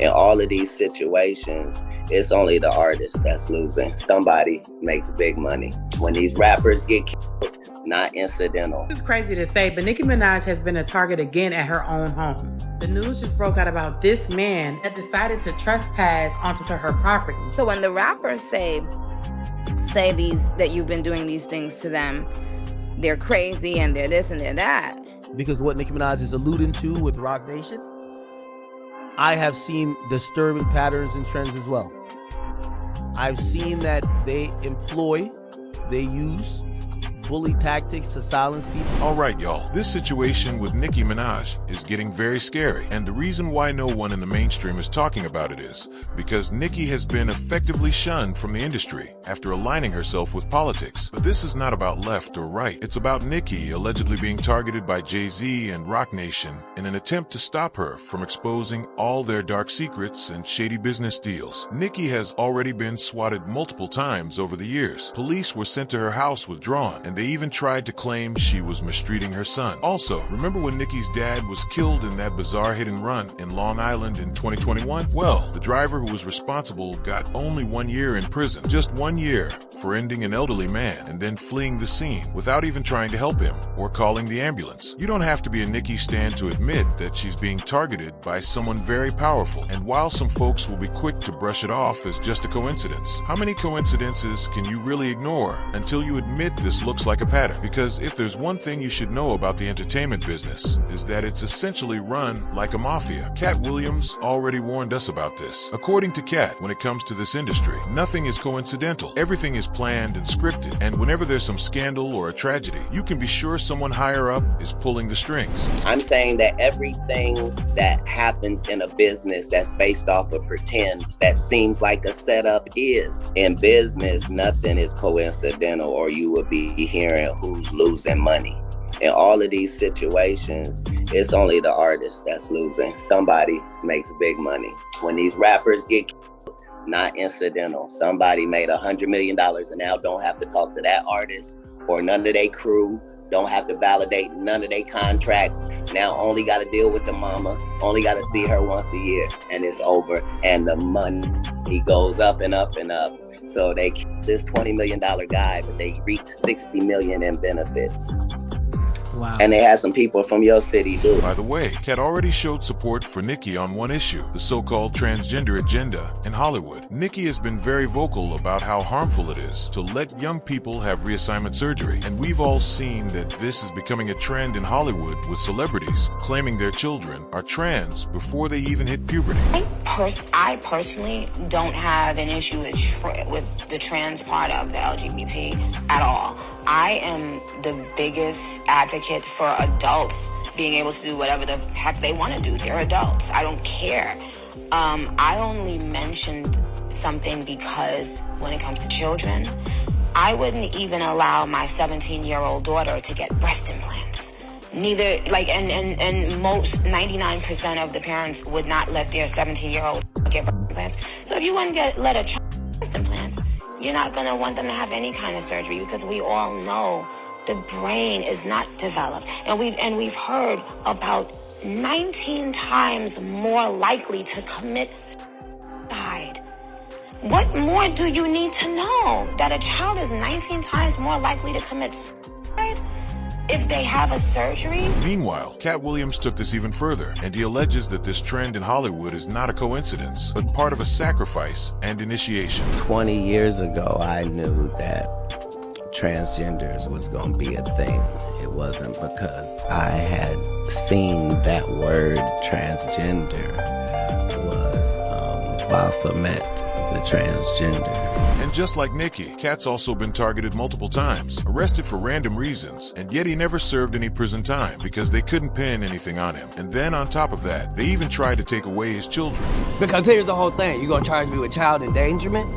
In all of these situations, it's only the artist that's losing. Somebody makes big money. When these rappers get killed, not incidental. It's crazy to say, but Nicki Minaj has been a target again at her own home. The news just broke out about this man that decided to trespass onto her property. So when the rappers say these that you've been doing these things to them, they're crazy and they're this and they're that. Because what Nicki Minaj is alluding to with Roc Nation, I have seen disturbing patterns and trends as well. I've seen that they use bully tactics to silence people. All right, y'all. This situation with Nicki Minaj is getting very scary. And the reason why no one in the mainstream is talking about it is because Nicki has been effectively shunned from the industry after aligning herself with politics. But this is not about left or right. It's about Nicki allegedly being targeted by Jay-Z and Roc Nation in an attempt to stop her from exposing all their dark secrets and shady business deals. Nicki has already been swatted multiple times over the years. Police were sent to her house withdrawn, and they even tried to claim she was mistreating her son. Also, remember when Nicki's dad was killed in that bizarre hit and run in Long Island in 2021? Well, the driver who was responsible got only 1 year in prison. Just 1 year for ending an elderly man and then fleeing the scene without even trying to help him or calling the ambulance. You don't have to be a Nicki stan to admit that she's being targeted by someone very powerful. And while some folks will be quick to brush it off as just a coincidence, how many coincidences can you really ignore until you admit this looks like a pattern? Because if there's one thing you should know about the entertainment business, is that it's essentially run like a mafia. Cat Williams already warned us about this. According to Cat, when it comes to this industry, nothing is coincidental. Everything is planned and scripted, and whenever there's some scandal or a tragedy, you can be sure someone higher up is pulling the strings. I'm saying that everything that happens in a business that's based off of pretend, that seems like a setup is. In business, nothing is coincidental, or you would be hearing who's losing money. In all of these situations, it's only the artist that's losing. Somebody makes big money. When these rappers get killed, not incidental. Somebody made $100 million and now don't have to talk to that artist or none of their crew, don't have to validate none of their contracts. Now only got to deal with the mama, only got to see her once a year, and it's over. And the money goes up and up and up. So they killed this $20 million guy, but they reaped $60 million in benefits. Wow. And they had some people from your city do. By the way, Cat already showed support for Nicki on one issue, the so-called transgender agenda in Hollywood. Nicki has been very vocal about how harmful it is to let young people have reassignment surgery. And we've all seen that this is becoming a trend in Hollywood with celebrities claiming their children are trans before they even hit puberty. I personally don't have an issue with the trans part of the LGBT at all. I am the biggest advocate for adults being able to do whatever the heck they want to do. They're adults. I don't care. I only mentioned something because when it comes to children, I wouldn't even allow my 17-year-old daughter to get breast implants. Neither, and most 99% of the parents would not let their 17-year-old get breast implants. So if you wouldn't let a child get breast implants, you're not going to want them to have any kind of surgery, because we all know the brain is not developed. And we've heard about 19 times more likely to commit suicide. What more do you need to know? That a child is 19 times more likely to commit suicide if they have a surgery? Meanwhile, Cat Williams took this even further, and he alleges that this trend in Hollywood is not a coincidence, but part of a sacrifice and initiation. 20 years ago, I knew that transgenders was going to be a thing. It wasn't because I had seen that word transgender was Baphomet, the transgender. And just like Nicki, Cat's also been targeted multiple times, arrested for random reasons, and yet he never served any prison time because they couldn't pin anything on him. And then on top of that, they even tried to take away his children. Because here's the whole thing. You gonna charge me with child endangerment?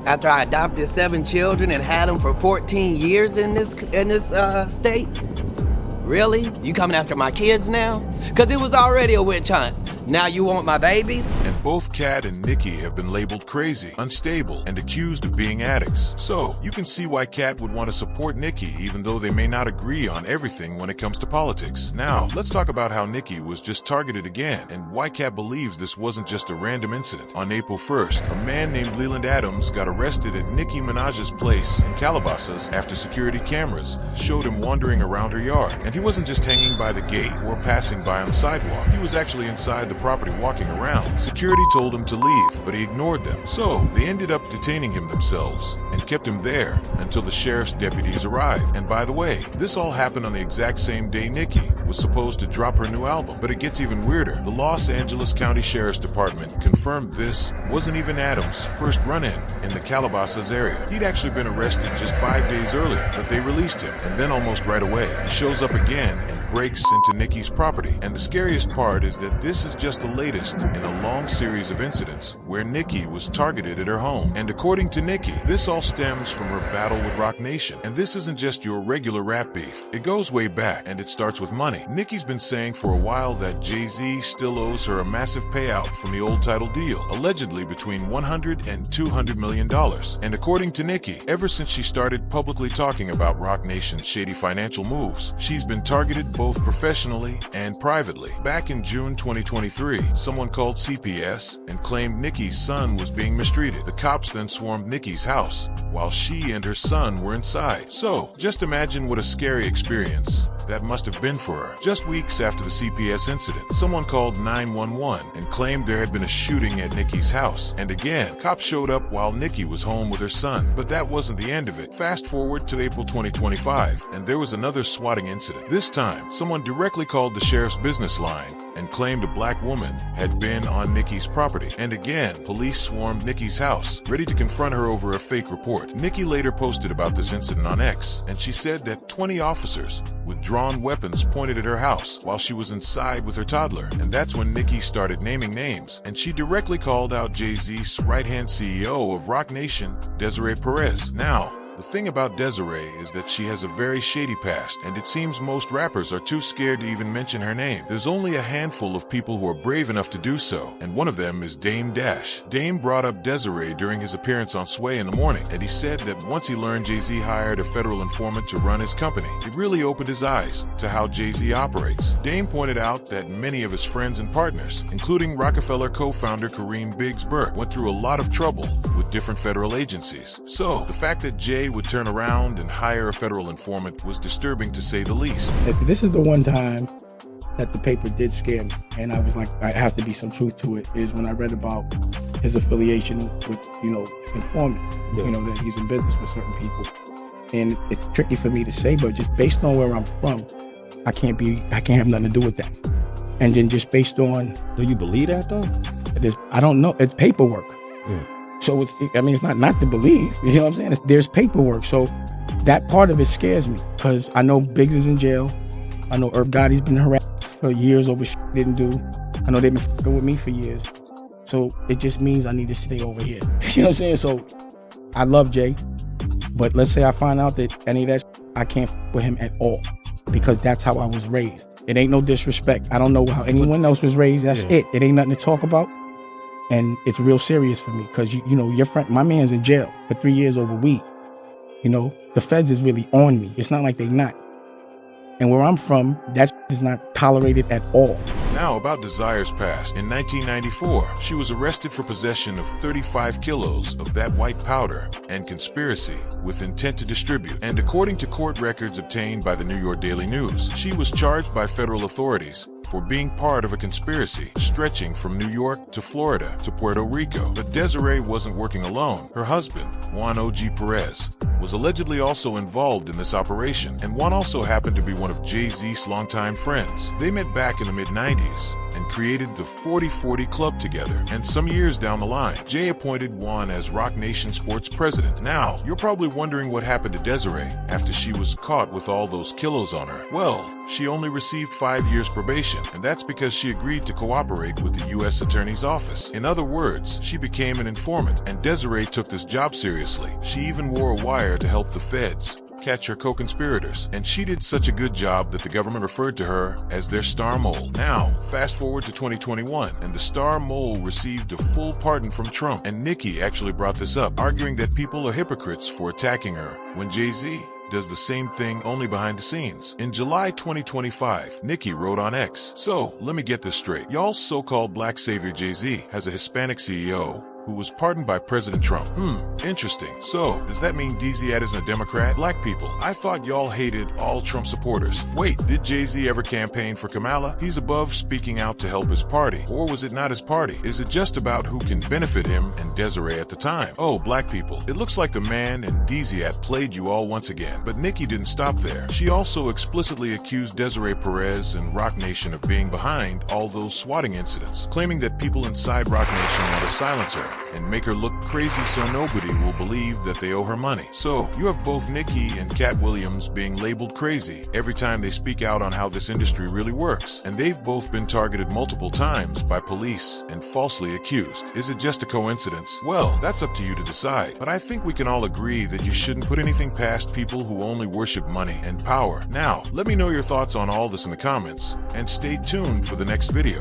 After I adopted 7 children and had them for 14 years in this state? Really? You coming after my kids now? Because it was already a witch hunt. Now you want my babies? And Both Kat and Nicki have been labeled crazy, unstable, and accused of being addicts. So, you can see why Kat would want to support Nicki even though they may not agree on everything when it comes to politics. Now, let's talk about how Nicki was just targeted again and why Kat believes this wasn't just a random incident. On April 1st, a man named Leland Adams got arrested at Nicki Minaj's place in Calabasas after security cameras showed him wandering around her yard. And he wasn't just hanging by the gate or passing by on the sidewalk. He was actually inside the property walking around. Security told him to leave, but he ignored them. So, they ended up detaining him themselves and kept him there until the sheriff's deputies arrived. And by the way, this all happened on the exact same day Nicki was supposed to drop her new album. But it gets even weirder. The Los Angeles County Sheriff's Department confirmed this wasn't even Adams' first run-in in the Calabasas area. He'd actually been arrested just 5 days earlier, but they released him. And then almost right away, he shows up again and breaks into Nicki's property. And the scariest part is that this is just the latest in a long series of incidents where Nicki was targeted at her home. And according to Nicki, this all stems from her battle with Roc Nation. And this isn't just your regular rap beef. It goes way back, and it starts with money. Nicki's been saying for a while that Jay-Z still owes her a massive payout from the old title deal, allegedly between $100 and $200 million. And according to Nicki, ever since she started publicly talking about Roc Nation's shady financial moves, she's been targeted both professionally and privately. Back in June 2023, someone called CPS and claimed Nicki's son was being mistreated. The cops then swarmed Nicki's house while she and her son were inside. So, just imagine what a scary experience that must have been for her. Just weeks after the CPS incident, someone called 911 and claimed there had been a shooting at Nicki's house. And again, cops showed up while Nicki was home with her son. But that wasn't the end of it. Fast forward to April 2025, and there was another swatting incident. This time, someone directly called the sheriff's business line and claimed a black woman had been on Nicki's property. And again, police swarmed Nicki's house, ready to confront her over a fake report. Nicki later posted about this incident on X, and she said that 20 officers with drawn weapons pointed at her house while she was inside with her toddler. And that's when Nicki started naming names, and she directly called out Jay-Z's right-hand CEO of Roc Nation, Desiree Perez. Now, the thing about Desiree is that she has a very shady past, and it seems most rappers are too scared to even mention her name. There's only a handful of people who are brave enough to do so, and one of them is Dame Dash. Dame brought up Desiree during his appearance on Sway in the Morning, and he said that once he learned Jay-Z hired a federal informant to run his company, it really opened his eyes to how Jay-Z operates. Dame pointed out that many of his friends and partners, including Rockefeller co-founder Kareem Biggs Burke, went through a lot of trouble with different federal agencies. So, the fact that Jay would turn around and hire a federal informant was disturbing to say the least. This is the one time that the paper did scare me, and I was like, there has to be some truth to it, is when I read about his affiliation with, informant, that he's in business with certain people. And it's tricky for me to say, but just based on where I'm from, I can't have nothing to do with that. And then just based on... Do you believe that though? I don't know, it's paperwork. Yeah. So it's not to believe, you know what I'm saying? There's paperwork. So that part of it scares me, because I know Biggs is in jail. I know Irv Gotti's been harassed for years over shit he didn't do. I know they've been fucking with me for years. So it just means I need to stay over here. You know what I'm saying? So I love Jay, but let's say I find out that any of that I can't fuck with him at all, because that's how I was raised. It ain't no disrespect. I don't know how anyone else was raised. That's it. It ain't nothing to talk about. And it's real serious for me, because your friend, my man's in jail for 3 years over weed. The feds is really on me. It's not like they not. And where I'm from, that is not tolerated at all. Now about Desire's past. In 1994, she was arrested for possession of 35 kilos of that white powder and conspiracy with intent to distribute. And according to court records obtained by the New York Daily News, she was charged by federal authorities for being part of a conspiracy stretching from New York to Florida to Puerto Rico. But Desiree wasn't working alone. Her husband, Juan O.G. Perez, was allegedly also involved in this operation, and Juan also happened to be one of Jay-Z's longtime friends. They met back in the mid-90s and created the 40-40 Club together. And some years down the line, Jay appointed Juan as Roc Nation sports president. Now, you're probably wondering what happened to Desiree after she was caught with all those kilos on her. Well, she only received 5 years probation, and that's because she agreed to cooperate with the U.S. Attorney's Office. In other words, she became an informant, and Desiree took this job seriously. She even wore a wire to help the feds catch her co-conspirators, and she did such a good job that the government referred to her as their star mole. Now, fast forward to 2021, and the star mole received a full pardon from Trump, and Nicki actually brought this up, arguing that people are hypocrites for attacking her, when Jay-Z does the same thing only behind the scenes. In July 2025, Nicki wrote on X, "So, let me get this straight. Y'all's so-called black savior Jay-Z has a Hispanic CEO who was pardoned by President Trump. Interesting. So, does that mean DZ isn't a Democrat? Black people, I thought y'all hated all Trump supporters. Wait, did Jay-Z ever campaign for Kamala? He's above speaking out to help his party. Or was it not his party? Is it just about who can benefit him and Desiree at the time? Oh, black people, it looks like the man and DZ played you all once again. But Nicki didn't stop there. She also explicitly accused Desiree Perez and Roc Nation of being behind all those swatting incidents, claiming that people inside Roc Nation want to silence her and make her look crazy so nobody will believe that they owe her money. So, you have both Nicki and Cat Williams being labeled crazy every time they speak out on how this industry really works, and they've both been targeted multiple times by police and falsely accused. Is it just a coincidence? Well, that's up to you to decide, but I think we can all agree that you shouldn't put anything past people who only worship money and power. Now, let me know your thoughts on all this in the comments, and stay tuned for the next video.